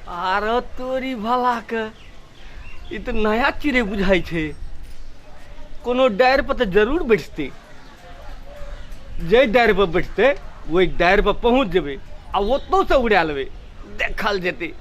आरो तोरी भला के ई तो नया चिड़ै बुझाई छे। कोनो डायर पर तो जरूर बैठते। जे डायर पर बैठते वही डायर पर पहुंच जेबे आ ओतौ से उड़ा लेबे, देखल जेते।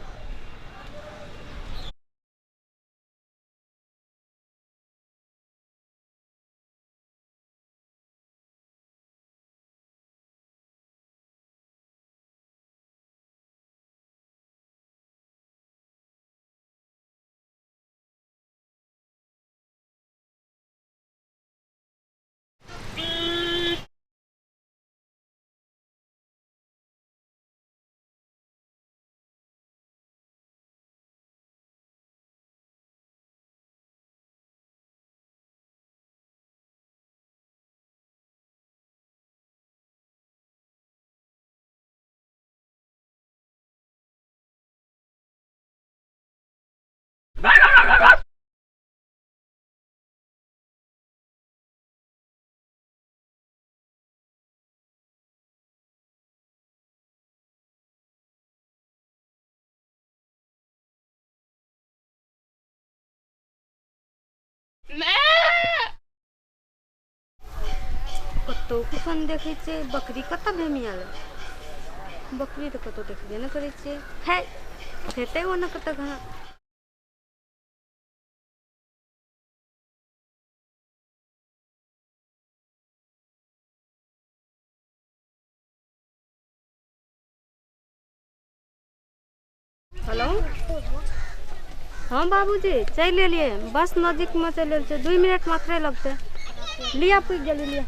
कतौ कुछन देखै छियै बकरी कतऽ भेमियाल बकरी तऽ कतौ देखबे नहि करै छियै। है हेतै ओना कतऽ घाँ। हेलो हाँ बाबूजी चलि एलियै, बस नजदीकमे चलि एल छै, 2 मिनट मात्रे लगतै। लिया पुगि गेली लिया।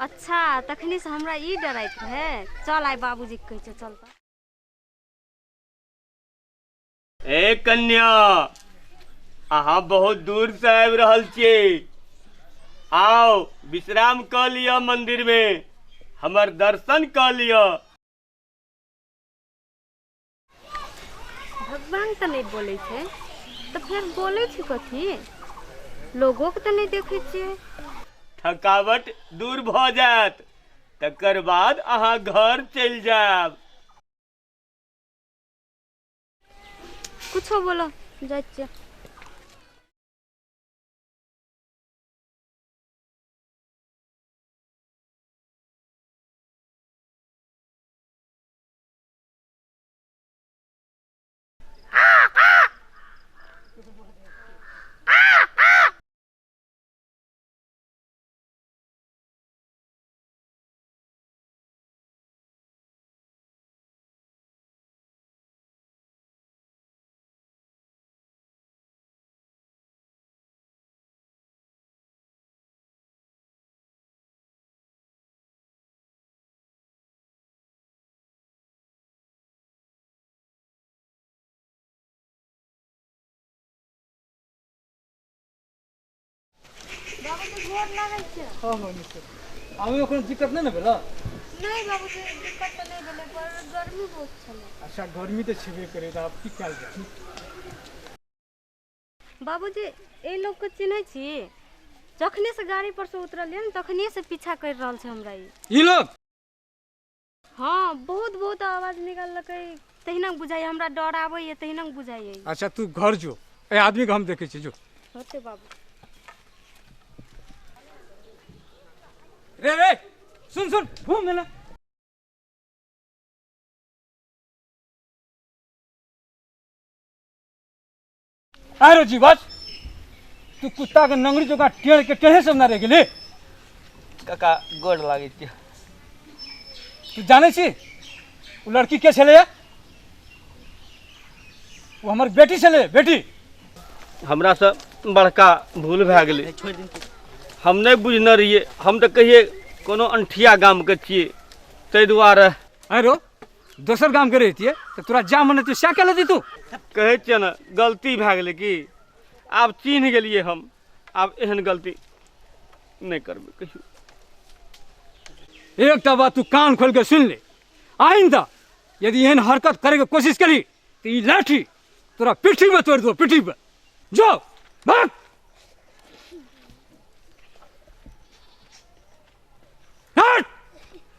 अच्छा तखनी से हमरा ई डराइत रहे। चल आइ बाबूजी कहै छै चल तऽ। ए कन्या, अहाँ बहुत दूर से आबि रहल छियै। आओ विश्राम क लिया मंदिर में, हमर दर्शन क लिया। भगवान तऽ नहीं बोले छै तऽ फिर बोले छै कथी? लोगों के तऽ नहीं देखे छियै। थकावट दूर भ जायत, तकर बाद अहाँ घर चलि जायब। कुछो बोलो जाइ छियै। बाबूजी गोर लागै छै। हाँ हाँ निश्चय आवे ओकरा दिक्कत नहीं ना भेला? नहीं बाबूजी दिक्कत तऽ नहीं भेलै, पर गर्मी बहुत छलै। अच्छा गर्मी तो छेबे करे त आब की कल जाए। बाबूजी ए लोग के चिन्है छी? जखने से गाड़ी पर से उतरलियै न तखने से पीछा कर रहल छै हमरा ई लोग। हाँ बहुत बहुत आवाज निकाललकै, तहिना बुझाइ हमरा डर आबै तहिना बुझाइ। अच्छा तू घर जो, ए आदमी के हम देखे छी जो। होते बाबू। रे रे सुन सुन घूम लेना। आरो जी बस तू कुत्ता के नंगरी जोका टेढ़ के टेढ़े से ना रह गेली। काका गोड़ लागे छै। तू जाने छी वो लड़की के छले? वो हमर बेटी छले, बेटी। हमरा से बड़का भूल भए गेलै। हम नहीं बुझने रहिए, हम तो कहिए कोनो अंठिया गाम के छिए, ताहि दुआरे। आरो दोसर गाम के रहितिए तो तोरा जा मने तू सै कह लेती। तू कहै छियै ने गलती भए गेलै कि आब चिन्ह गेलिए हम, आब एहन गलती नहीं करबै कहियो। एकटा बात तू कान खोल के सुन ले, आइंदा यदि एहन हरकत करे के कोशिश करी तो ई लाठी तोरा पीठी में तोड़ दो, पीठी पे। जाओ भाग।